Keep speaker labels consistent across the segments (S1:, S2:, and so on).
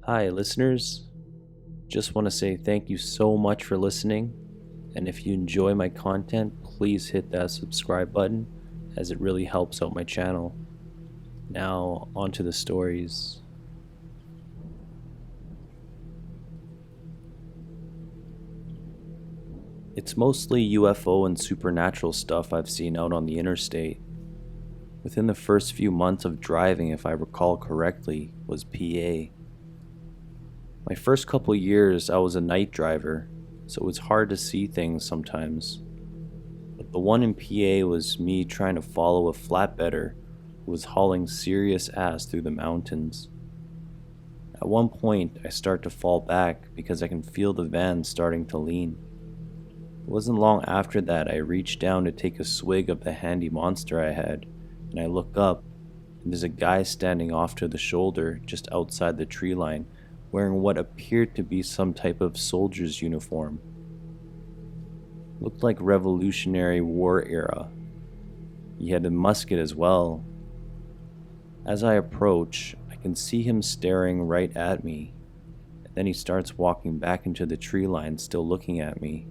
S1: Hi, listeners. Just want to say thank you so much for listening. And if you enjoy my content, please hit that subscribe button as it really helps out my channel. Now, on to the stories. It's mostly UFO and supernatural stuff I've seen out on the interstate. Within the first few months of driving, if I recall correctly, was PA. My first couple years, I was a night driver, so it was hard to see things sometimes. But the one in PA was me trying to follow a flatbedder who was hauling serious ass through the mountains. At one point, I start to fall back because I can feel the van starting to lean. It wasn't long after that I reached down to take a swig of the handy monster I had, and I look up, and there's a guy standing off to the shoulder just outside the tree line wearing what appeared to be some type of soldier's uniform. Looked like Revolutionary War era. He had a musket as well. As I approach, I can see him staring right at me, and then he starts walking back into the tree line, still looking at me.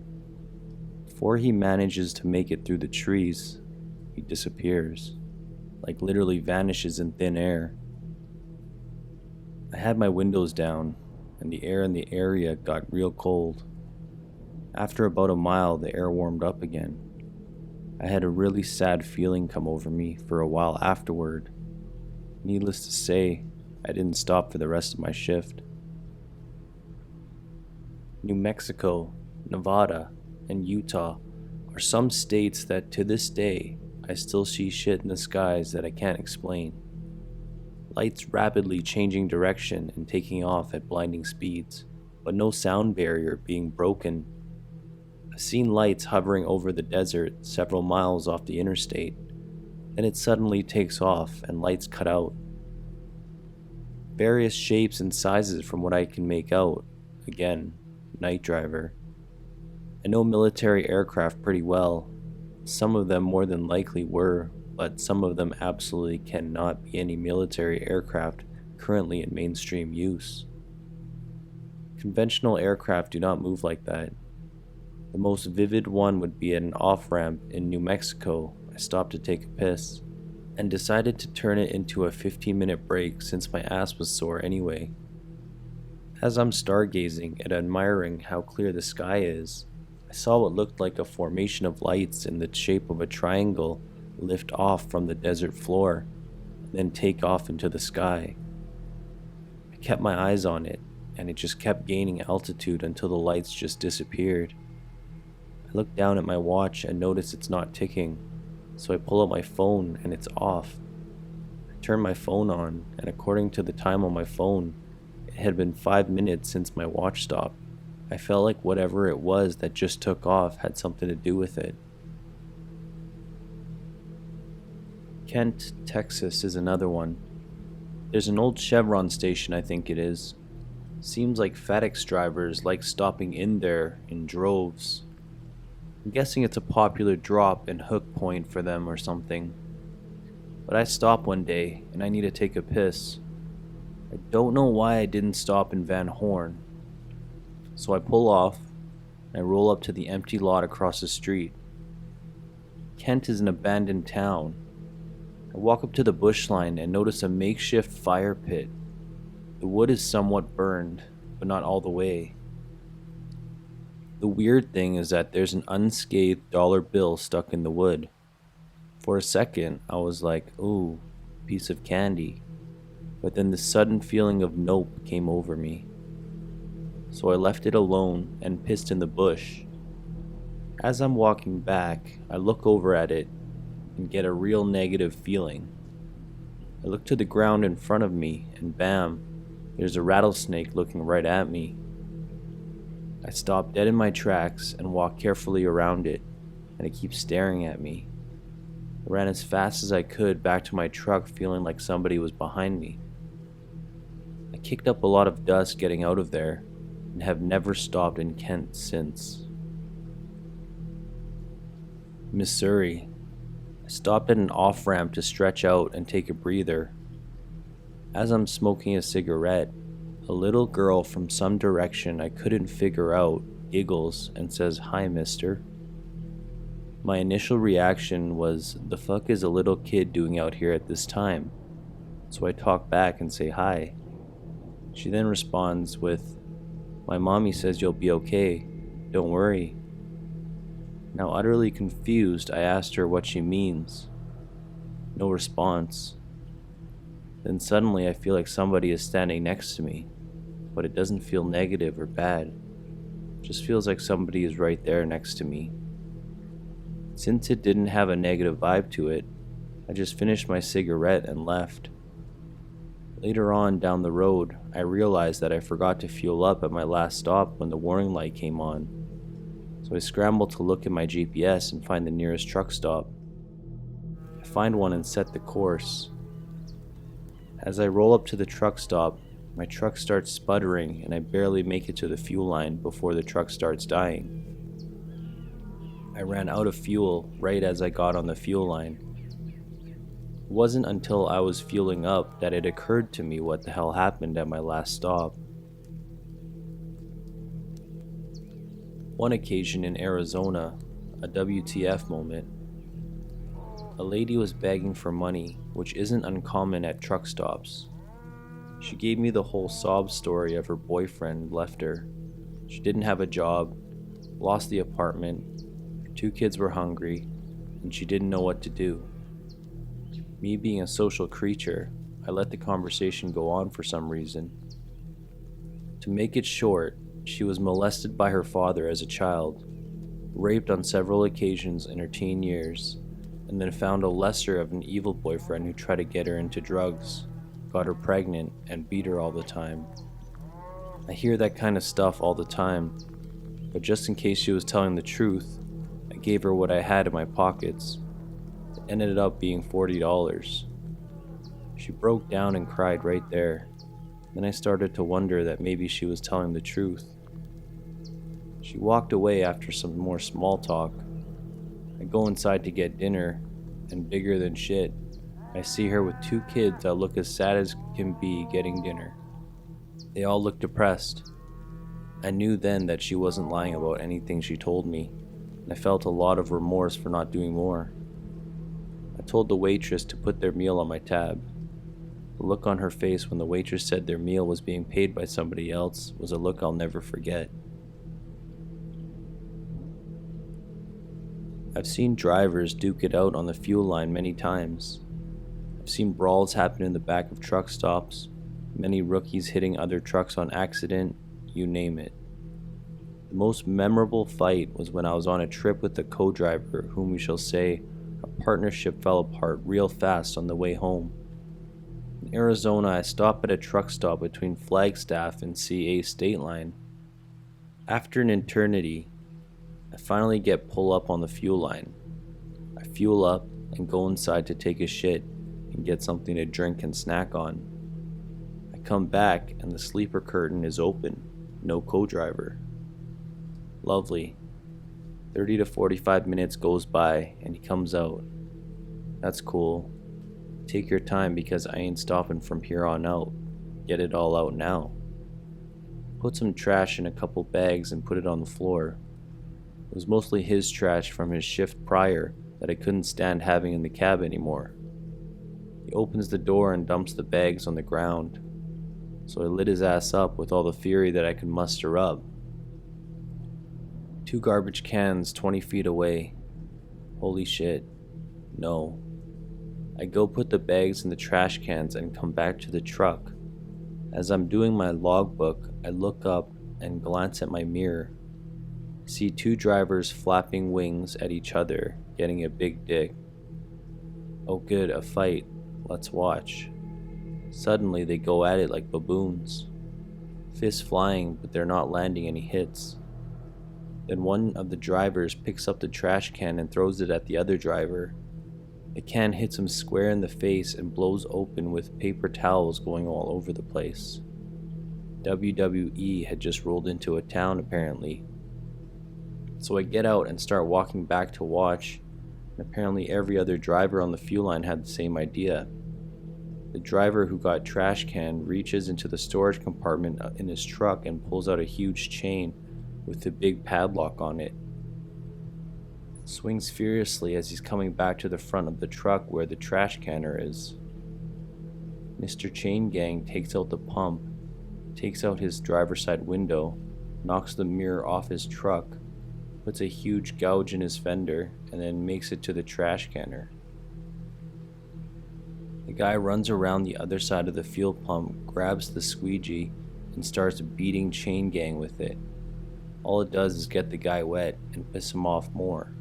S1: Before he manages to make it through the trees, he disappears, like literally vanishes in thin air. I had my windows down, and the air in the area got real cold. After about a mile, the air warmed up again. I had a really sad feeling come over me for a while afterward. Needless to say, I didn't stop for the rest of my shift. New Mexico, Nevada, and Utah are some states that to this day, I still see shit in the skies that I can't explain. Lights rapidly changing direction and taking off at blinding speeds, but no sound barrier being broken. I've seen lights hovering over the desert several miles off the interstate, then it suddenly takes off and lights cut out. Various shapes and sizes from what I can make out. Again, night driver. I know military aircraft pretty well. Some of them more than likely were, but some of them absolutely cannot be any military aircraft currently in mainstream use. Conventional aircraft do not move like that. The most vivid one would be at an off-ramp in New Mexico. I stopped to take a piss, and decided to turn it into a 15-minute break since my ass was sore anyway. As I'm stargazing and admiring how clear the sky is, I saw what looked like a formation of lights in the shape of a triangle lift off from the desert floor, and then take off into the sky. I kept my eyes on it, and it just kept gaining altitude until the lights just disappeared. I look down at my watch and notice it's not ticking, so I pull out my phone and it's off. I turn my phone on, and according to the time on my phone, it had been 5 minutes since my watch stopped. I felt like whatever it was that just took off had something to do with it. Kent, Texas is another one. There's an old Chevron station, I think it is. Seems like FedEx drivers like stopping in there in droves. I'm guessing it's a popular drop and hook point for them or something. But I stopped one day and I need to take a piss. I don't know why I didn't stop in Van Horn. So I pull off and I roll up to the empty lot across the street. Kent is an abandoned town. I walk up to the bush line and notice a makeshift fire pit. The wood is somewhat burned, but not all the way. The weird thing is that there's an unscathed dollar bill stuck in the wood. For a second, I was like, ooh, piece of candy. But then the sudden feeling of nope came over me. So I left it alone and pissed in the bush. As I'm walking back, I look over at it and get a real negative feeling. I look to the ground in front of me and bam, there's a rattlesnake looking right at me. I stop dead in my tracks and walk carefully around it, and it keeps staring at me. I ran as fast as I could back to my truck, feeling like somebody was behind me. I kicked up a lot of dust getting out of there and have never stopped in Kent since. Missouri. I stopped at an off-ramp to stretch out and take a breather. As I'm smoking a cigarette, A little girl from some direction I couldn't figure out giggles and says, "Hi, mister." My initial reaction was, the fuck is a little kid doing out here at this time? So I talk back and say hi. She then responds with, "My mommy says you'll be okay. Don't worry." Now utterly confused, I asked her what she means. No response. Then suddenly I feel like somebody is standing next to me, but it doesn't feel negative or bad. It just feels like somebody is right there next to me. Since it didn't have a negative vibe to it, I just finished my cigarette and left. Later on down the road, I realized that I forgot to fuel up at my last stop when the warning light came on. So I scrambled to look at my GPS and find the nearest truck stop. I find one and set the course. As I roll up to the truck stop, my truck starts sputtering and I barely make it to the fuel line before the truck starts dying. I ran out of fuel right as I got on the fuel line. It wasn't until I was fueling up that it occurred to me what the hell happened at my last stop. One occasion in Arizona, a WTF moment. A lady was begging for money, which isn't uncommon at truck stops. She gave me the whole sob story of her boyfriend left her. She didn't have a job, lost the apartment, her 2 kids were hungry, and she didn't know what to do. Me being a social creature, I let the conversation go on for some reason. To make it short, she was molested by her father as a child, raped on several occasions in her teen years, and then found a lesser of an evil boyfriend who tried to get her into drugs, got her pregnant, and beat her all the time. I hear that kind of stuff all the time, but just in case she was telling the truth, I gave her what I had in my pockets. It ended up being $40. She broke down and cried right there. Then I started to wonder that maybe she was telling the truth. She walked away after some more small talk. I go inside to get dinner, and bigger than shit, I see her with 2 kids that look as sad as can be getting dinner. They all look depressed. I knew then that she wasn't lying about anything she told me, and I felt a lot of remorse for not doing more. I told the waitress to put their meal on my tab. The look on her face when the waitress said their meal was being paid by somebody else was a look I'll never forget. I've seen drivers duke it out on the fuel line many times. I've seen brawls happen in the back of truck stops, many rookies hitting other trucks on accident, you name it. The most memorable fight was when I was on a trip with a co-driver whom we shall say our partnership fell apart real fast on the way home. In Arizona, I stopped at a truck stop between Flagstaff and CA State Line. After an eternity, I finally get pull up on the fuel line. I fuel up and go inside to take a shit and get something to drink and snack on. I come back and the sleeper curtain is open, no co-driver. Lovely. 30 to 45 minutes goes by and he comes out. That's cool. Take your time because I ain't stopping from here on out. Get it all out now. Put some trash in a couple bags and put it on the floor. It was mostly his trash from his shift prior that I couldn't stand having in the cab anymore. He opens the door and dumps the bags on the ground. So I lit his ass up with all the fury that I could muster up. 2 garbage cans 20 feet away. Holy shit. No. I go put the bags in the trash cans and come back to the truck. As I'm doing my logbook, I look up and glance at my mirror. See 2 drivers flapping wings at each other, getting a big dick. Oh good, a fight. Let's watch. Suddenly they go at it like baboons. Fists flying, but they're not landing any hits. Then one of the drivers picks up the trash can and throws it at the other driver. The can hits him square in the face and blows open with paper towels going all over the place. WWE had just rolled into a town apparently. So I get out and start walking back to watch, and apparently every other driver on the fuel line had the same idea. The driver who got trash canned reaches into the storage compartment in his truck and pulls out a huge chain with a big padlock on it. Swings furiously as he's coming back to the front of the truck where the trash canner is. Mr. Chain Gang takes out the pump, takes out his driver's side window, knocks the mirror off his truck, puts a huge gouge in his fender, and then makes it to the trash canner. The guy runs around the other side of the fuel pump, grabs the squeegee, and starts beating Chain Gang with it. All it does is get the guy wet and piss him off more.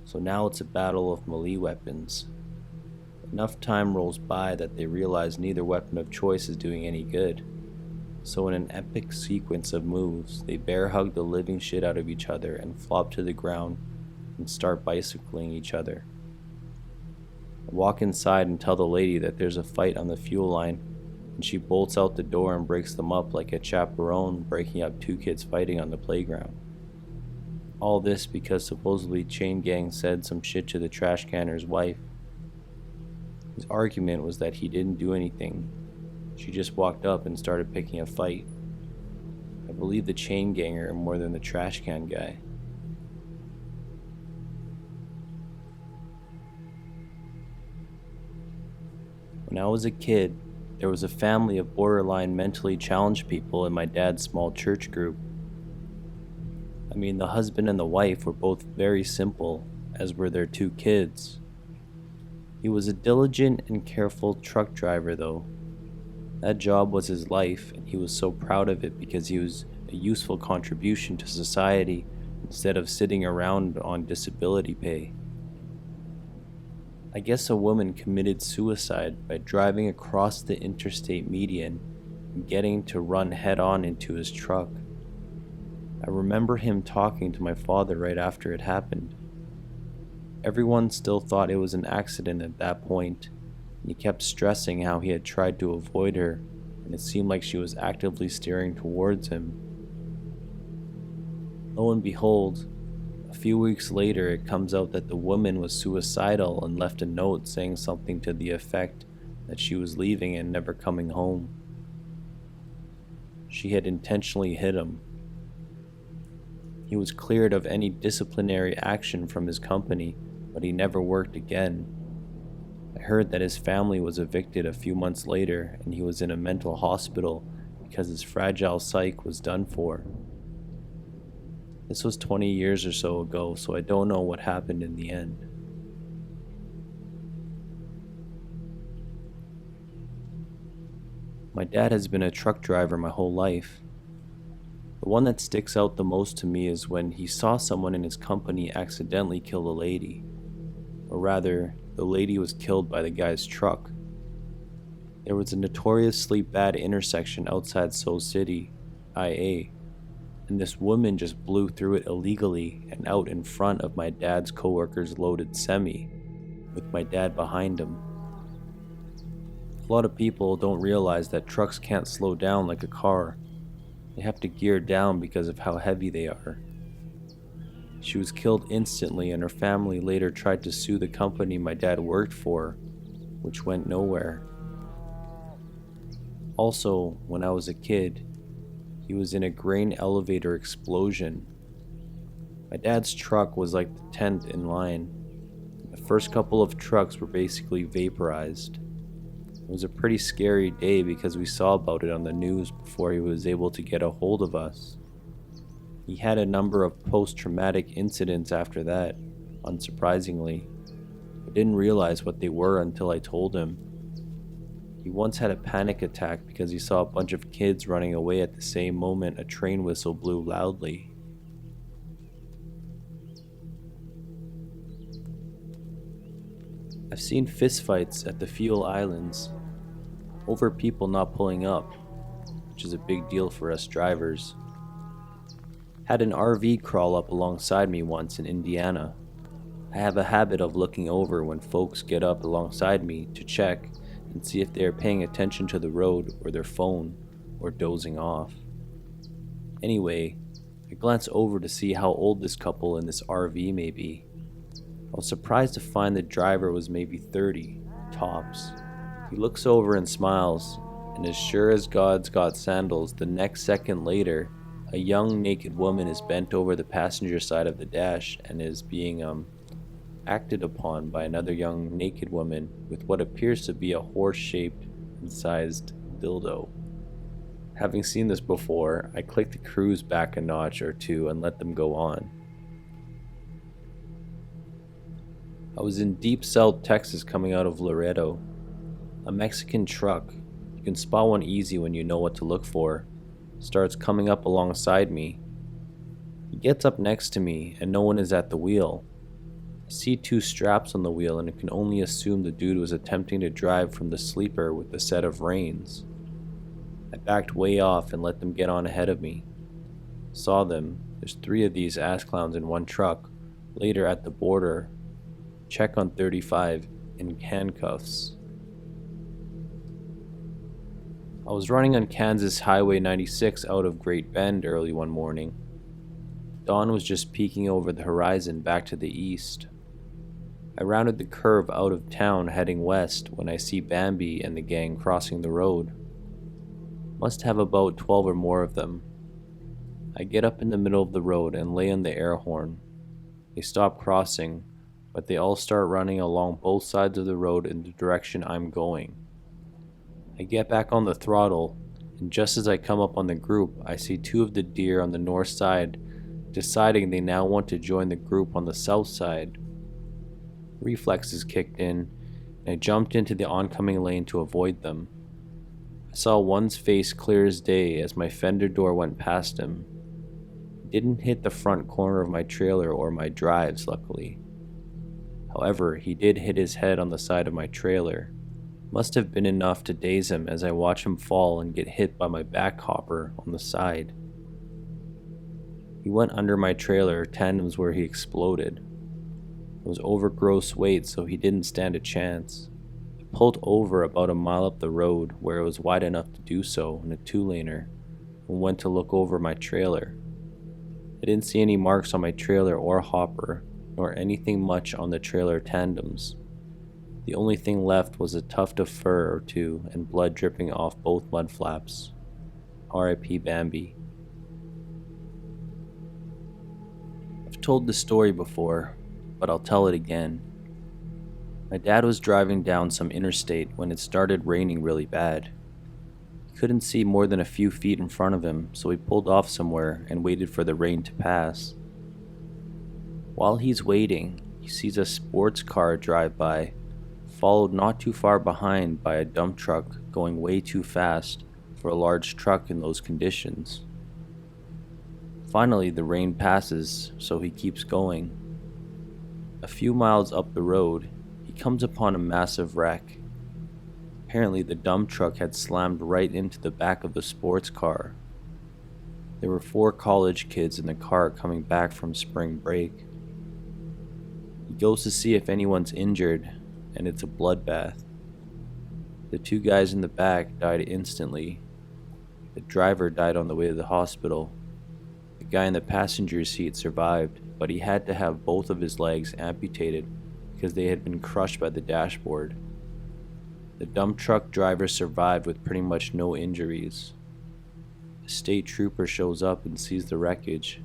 S1: So now it's a battle of melee weapons. Enough time rolls by that they realize neither weapon of choice is doing any good. So in an epic sequence of moves, they bear hug the living shit out of each other and flop to the ground and start bicycling each other. I walk inside and tell the lady that there's a fight on the fuel line, and she bolts out the door and breaks them up like a chaperone breaking up two kids fighting on the playground. All this because supposedly Chain Gang said some shit to the trash canner's wife. His argument was that he didn't do anything. She just walked up and started picking a fight. I believe the chain ganger more than the trash can guy. When I was a kid, there was a family of borderline mentally challenged people in my dad's small church group. I mean, the husband and the wife were both very simple, as were their two kids. He was a diligent and careful truck driver, though. That job was his life, and he was so proud of it because he was a useful contribution to society instead of sitting around on disability pay. I guess a woman committed suicide by driving across the interstate median and getting to run head-on into his truck. I remember him talking to my father right after it happened. Everyone still thought it was an accident at that point, and he kept stressing how he had tried to avoid her, and it seemed like she was actively steering towards him. Lo and behold, a few weeks later it comes out that the woman was suicidal and left a note saying something to the effect that she was leaving and never coming home. She had intentionally hit him. He was cleared of any disciplinary action from his company, but he never worked again. I heard that his family was evicted a few months later and he was in a mental hospital because his fragile psyche was done for. This was 20 years or so ago, so I don't know what happened in the end. My dad has been a truck driver my whole life. The one that sticks out the most to me is when he saw someone in his company accidentally kill a lady. Or rather, the lady was killed by the guy's truck. There was a notoriously bad intersection outside Seoul City, IA, and this woman just blew through it illegally and out in front of my dad's coworker's loaded semi, with my dad behind him. A lot of people don't realize that trucks can't slow down like a car. They have to gear down because of how heavy they are. She was killed instantly, and her family later tried to sue the company my dad worked for, which went nowhere. Also, when I was a kid, he was in a grain elevator explosion. My dad's truck was like the 10th in line. The first couple of trucks were basically vaporized. It was a pretty scary day because we saw about it on the news before he was able to get a hold of us. He had a number of post-traumatic incidents after that, unsurprisingly. I didn't realize what they were until I told him. He once had a panic attack because he saw a bunch of kids running away at the same moment a train whistle blew loudly. I've seen fistfights at the fuel islands over people not pulling up, which is a big deal for us drivers. Had an RV crawl up alongside me once in Indiana. I have a habit of looking over when folks get up alongside me to check and see if they are paying attention to the road or their phone or dozing off. Anyway, I glance over to see how old this couple in this RV may be. I was surprised to find the driver was maybe 30, tops. He looks over and smiles, and as sure as God's got sandals, the next second later, a young naked woman is bent over the passenger side of the dash and is being acted upon by another young naked woman with what appears to be a horse-shaped and sized dildo. Having seen this before, I click the cruise back a notch or two and let them go on. I was in deep South Texas coming out of Laredo. A Mexican truck, you can spot one easy when you know what to look for, starts coming up alongside me. He gets up next to me and no one is at the wheel. I see two straps on the wheel and can only assume the dude was attempting to drive from the sleeper with a set of reins. I backed way off and let them get on ahead of me. Saw them, there's 3 of these ass clowns in one truck, later at the border. Check on 35 in handcuffs. I was running on Kansas Highway 96 out of Great Bend early one morning. Dawn was just peeking over the horizon back to the east. I rounded the curve out of town heading west when I see Bambi and the gang crossing the road. Must have about 12 or more of them. I get up in the middle of the road and lay on the air horn. They stop crossing, but they all start running along both sides of the road in the direction I'm going. I get back on the throttle, and just as I come up on the group, I see 2 of the deer on the north side deciding they now want to join the group on the south side. Reflexes kicked in, and I jumped into the oncoming lane to avoid them. I saw one's face clear as day as my fender door went past him. It didn't hit the front corner of my trailer or my drives, luckily. However, he did hit his head on the side of my trailer. Must have been enough to daze him as I watch him fall and get hit by my back hopper on the side. He went under my trailer, tandems where he exploded. It was over gross weight, so he didn't stand a chance. I pulled over about a mile up the road where it was wide enough to do so in a 2-laner and went to look over my trailer. I didn't see any marks on my trailer or hopper, nor anything much on the trailer tandems. The only thing left was a tuft of fur or 2 and blood dripping off both mud flaps. R.I.P. Bambi. I've told this story before, but I'll tell it again. My dad was driving down some interstate when it started raining really bad. He couldn't see more than a few feet in front of him, so he pulled off somewhere and waited for the rain to pass. While he's waiting, he sees a sports car drive by, followed not too far behind by a dump truck going way too fast for a large truck in those conditions. Finally, the rain passes, so he keeps going. A few miles up the road, he comes upon a massive wreck. Apparently, the dump truck had slammed right into the back of the sports car. There were 4 college kids in the car coming back from spring break. He goes to see if anyone's injured, and it's a bloodbath. The 2 guys in the back died instantly. The driver died on the way to the hospital. The guy in the passenger seat survived, but he had to have both of his legs amputated because they had been crushed by the dashboard. The dump truck driver survived with pretty much no injuries. A state trooper shows up and sees the wreckage.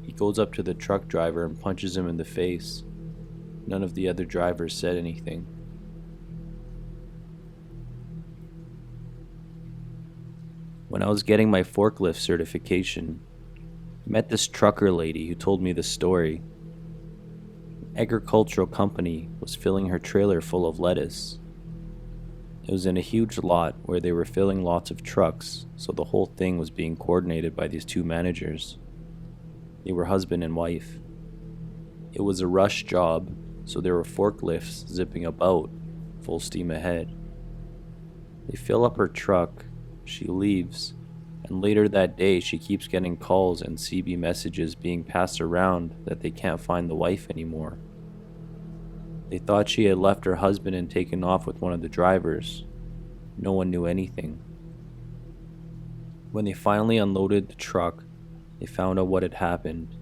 S1: He goes up to the truck driver and punches him in the face. None of the other drivers said anything. When I was getting my forklift certification, I met this trucker lady who told me the story. An agricultural company was filling her trailer full of lettuce. It was in a huge lot where they were filling lots of trucks, so the whole thing was being coordinated by these 2 managers. They were husband and wife. It was a rush job, so there were forklifts zipping about, full steam ahead. They fill up her truck, she leaves, and later that day she keeps getting calls and CB messages being passed around that they can't find the wife anymore. They thought she had left her husband and taken off with one of the drivers. No one knew anything. When they finally unloaded the truck, they found out what had happened.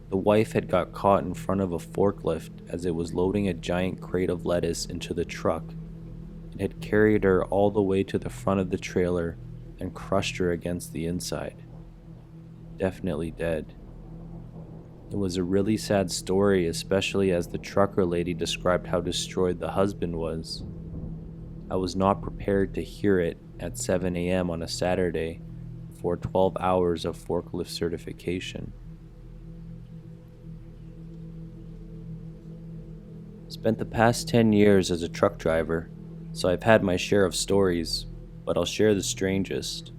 S1: The wife had got caught in front of a forklift as it was loading a giant crate of lettuce into the truck, It had carried her all the way to the front of the trailer and crushed her against the inside. Definitely dead. It was a really sad story, especially as the trucker lady described how destroyed the husband was. I was not prepared to hear it at 7 a.m. on a Saturday for 12 hours of forklift certification. Spent the past 10 years as a truck driver, so I've had my share of stories, but I'll share the strangest.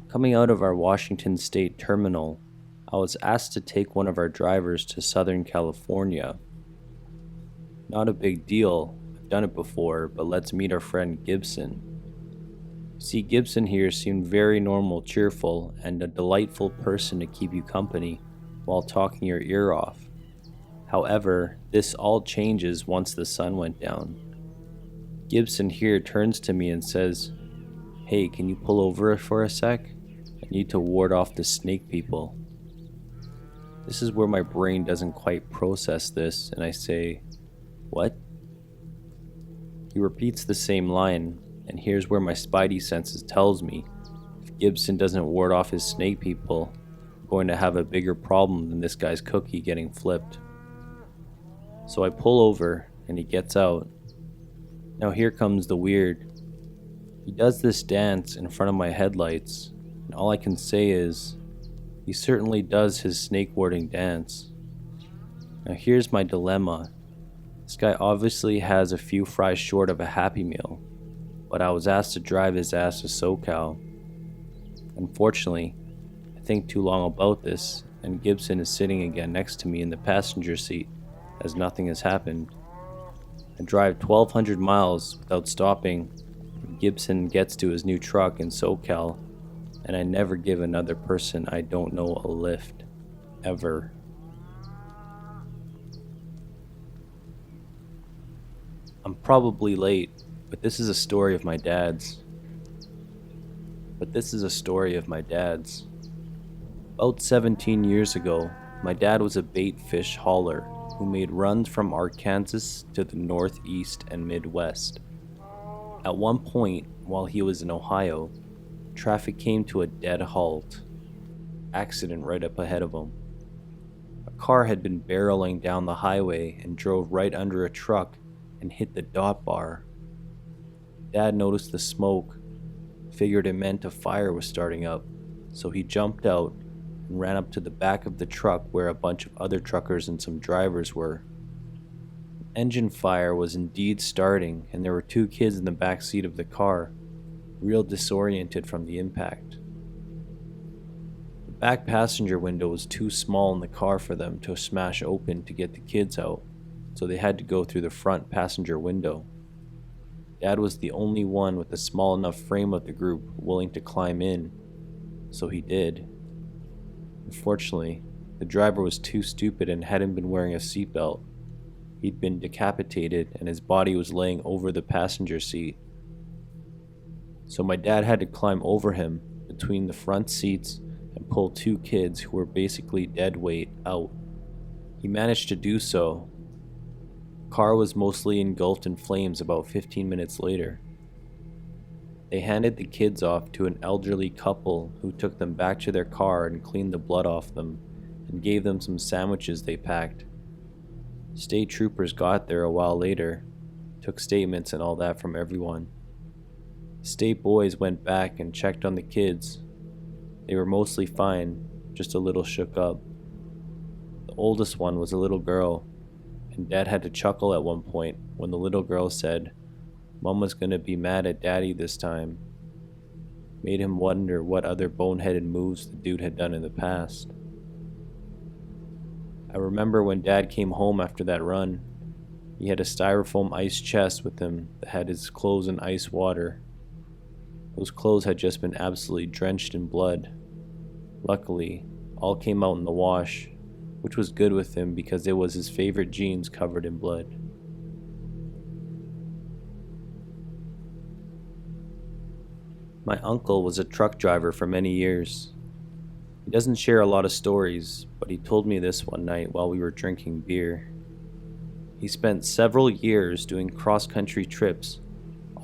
S1: Coming out of our Washington State terminal, I was asked to take one of our drivers to Southern California. Not a big deal, I've done it before, but let's meet our friend Gibson. See, Gibson here seemed very normal, cheerful, and a delightful person to keep you company while talking your ear off. However, this all changes once the sun went down. Gibson here turns to me and says, "Hey, can you pull over for a sec? I need to ward off the snake people." This is where my brain doesn't quite process this, and I say, "What?" He repeats the same line, and here's where my spidey senses tells me if Gibson doesn't ward off his snake people, I'm going to have a bigger problem than this guy's cookie getting flipped. So I pull over, and he gets out. Now here comes the weird. He does this dance in front of my headlights, and all I can say is, he certainly does his snake warding dance. Now here's my dilemma. This guy obviously has a few fries short of a Happy Meal, but I was asked to drive his ass to SoCal. Unfortunately, I think too long about this, and Gibson is sitting again next to me in the passenger seat as nothing has happened. I drive 1,200 miles without stopping. Gibson gets to his new truck in SoCal, and I never give another person I don't know a lift. Ever. I'm probably late, but this is a story of my dad's. About 17 years ago, my dad was a bait fish hauler who made runs from Arkansas to the Northeast and Midwest. At one point, while he was in Ohio, traffic came to a dead halt. Accident right up ahead of him. A car had been barreling down the highway and drove right under a truck and hit the dot bar. Dad noticed the smoke, figured it meant a fire was starting up, so he jumped out and ran up to the back of the truck where a bunch of other truckers and some drivers were. Engine fire was indeed starting, and there were two kids in the back seat of the car, real disoriented from the impact. The back passenger window was too small in the car for them to smash open to get the kids out, so they had to go through the front passenger window. Dad was the only one with a small enough frame of the group willing to climb in, so he did. Unfortunately, the driver was too stupid and hadn't been wearing a seatbelt. He'd been decapitated and his body was laying over the passenger seat. So my dad had to climb over him between the front seats and pull two kids who were basically dead weight out. He managed to do so. The car was mostly engulfed in flames about 15 minutes later. They handed the kids off to an elderly couple who took them back to their car and cleaned the blood off them and gave them some sandwiches they packed. State troopers got there a while later, took statements and all that from everyone. State boys went back and checked on the kids. They were mostly fine, just a little shook up. The oldest one was a little girl, and Dad had to chuckle at one point when the little girl said, "Mama's gonna be mad at Daddy this time." Made him wonder what other boneheaded moves the dude had done in the past. I remember when Dad came home after that run, he had a styrofoam ice chest with him that had his clothes in ice water. Those clothes had just been absolutely drenched in blood. Luckily, all came out in the wash, which was good with him because it was his favorite jeans covered in blood. My uncle was a truck driver for many years. He doesn't share a lot of stories, but he told me this one night while we were drinking beer. He spent several years doing cross-country trips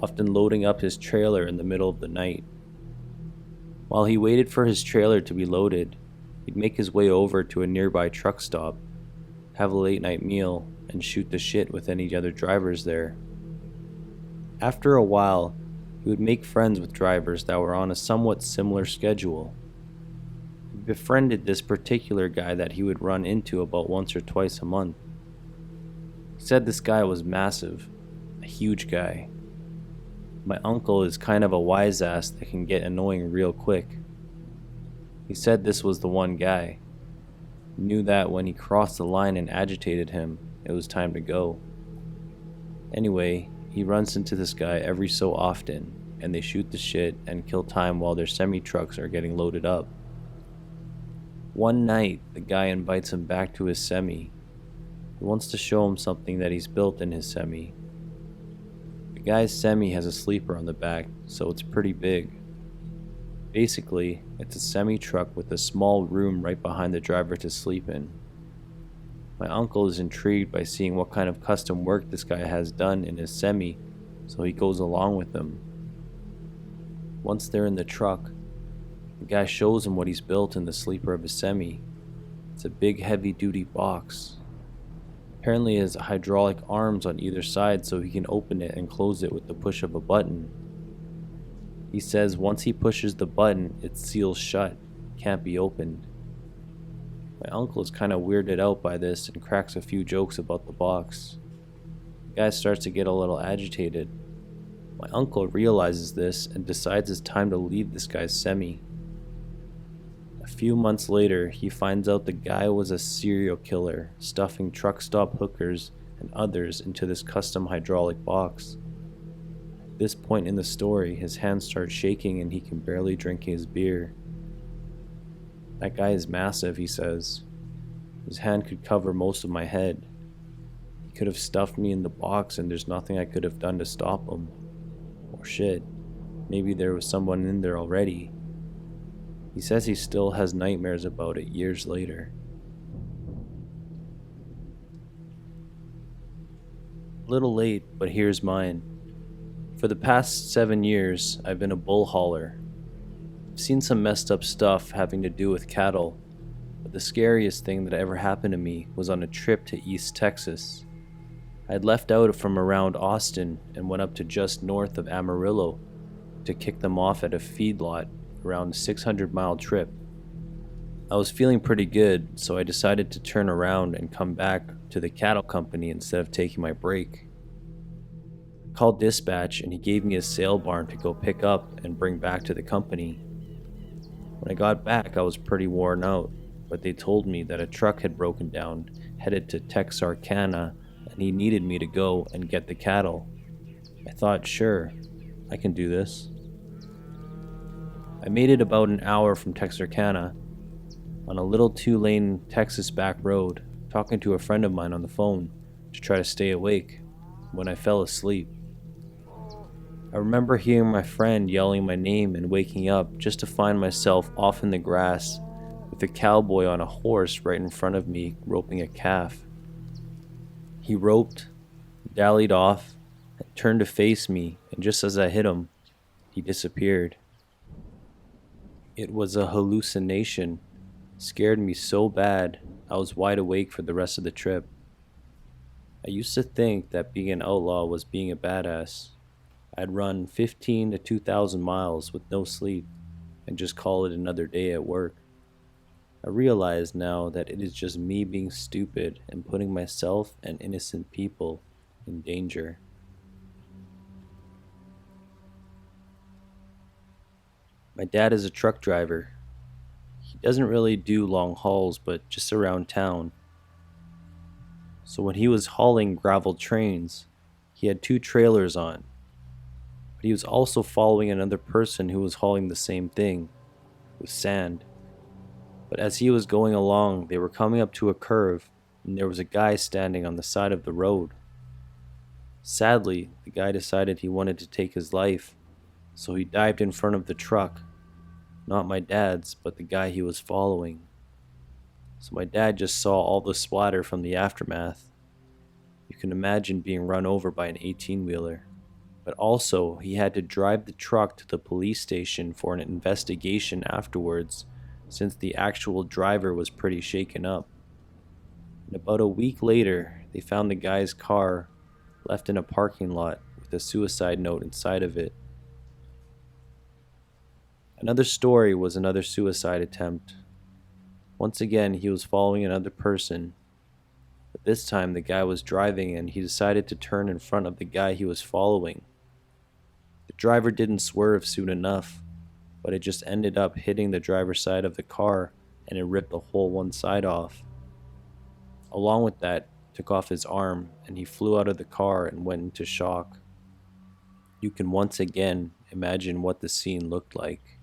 S1: often loading up his trailer in the middle of the night. While he waited for his trailer to be loaded, he'd make his way over to a nearby truck stop, have a late night meal, and shoot the shit with any other drivers there. After a while, he would make friends with drivers that were on a somewhat similar schedule. He befriended this particular guy that he would run into about once or twice a month. He said this guy was massive, a huge guy. My uncle is kind of a wise ass that can get annoying real quick. He said this was the one guy. He knew that when he crossed the line and agitated him, it was time to go. Anyway, he runs into this guy every so often, and they shoot the shit and kill time while their semi-trucks are getting loaded up. One night, the guy invites him back to his semi. He wants to show him something that he's built in his semi. The guy's semi has a sleeper on the back, so it's pretty big. Basically, it's a semi-truck with a small room right behind the driver to sleep in. My uncle is intrigued by seeing what kind of custom work this guy has done in his semi, so he goes along with them. Once they're in the truck, the guy shows him what he's built in the sleeper of his semi. It's a big heavy-duty box. Apparently it has hydraulic arms on either side so he can open it and close it with the push of a button. He says once he pushes the button, it seals shut, can't be opened. My uncle is kind of weirded out by this and cracks a few jokes about the box. The guy starts to get a little agitated. My uncle realizes this and decides it's time to leave this guy's semi. A few months later, he finds out the guy was a serial killer, stuffing truck stop hookers and others into this custom hydraulic box. At this point in the story, his hands start shaking and he can barely drink his beer. That guy is massive, he says. His hand could cover most of my head. He could have stuffed me in the box and there's nothing I could have done to stop him. Or shit, maybe there was someone in there already. He says he still has nightmares about it years later. A little late, but here's mine. For the past 7 years, I've been a bull hauler. I've seen some messed up stuff having to do with cattle, but the scariest thing that ever happened to me was on a trip to East Texas. I had left out from around Austin and went up to just north of Amarillo to kick them off at a feedlot around a 600-mile trip. I was feeling pretty good, so I decided to turn around and come back to the cattle company instead of taking my break. I called dispatch and he gave me a sale barn to go pick up and bring back to the company. When I got back, I was pretty worn out, but they told me that a truck had broken down, headed to Texarkana, and he needed me to go and get the cattle. I thought, sure, I can do this. I made it about an hour from Texarkana, on a little 2-lane Texas back road, talking to a friend of mine on the phone to try to stay awake when I fell asleep. I remember hearing my friend yelling my name and waking up just to find myself off in the grass with a cowboy on a horse right in front of me roping a calf. He roped, dallied off, and turned to face me, and just as I hit him, he disappeared. It was a hallucination. It scared me so bad, I was wide awake for the rest of the trip. I used to think that being an outlaw was being a badass. I'd run 15 to 2,000 miles with no sleep and just call it another day at work. I realize now that it is just me being stupid and putting myself and innocent people in danger. My dad is a truck driver. He doesn't really do long hauls, but just around town. So when he was hauling gravel trains, he had 2 trailers on. But he was also following another person who was hauling the same thing, with sand. But as he was going along, they were coming up to a curve, and there was a guy standing on the side of the road. Sadly, the guy decided he wanted to take his life, so he dived in front of the truck. Not my dad's, but the guy he was following. So my dad just saw all the splatter from the aftermath. You can imagine being run over by an 18-wheeler. But also, he had to drive the truck to the police station for an investigation afterwards, since the actual driver was pretty shaken up. And about a week later, they found the guy's car left in a parking lot with a suicide note inside of it. Another story was another suicide attempt. Once again, he was following another person, but this time the guy was driving and he decided to turn in front of the guy he was following. The driver didn't swerve soon enough, but it just ended up hitting the driver's side of the car and it ripped the whole one side off. Along with that, took off his arm and he flew out of the car and went into shock. You can once again imagine what the scene looked like.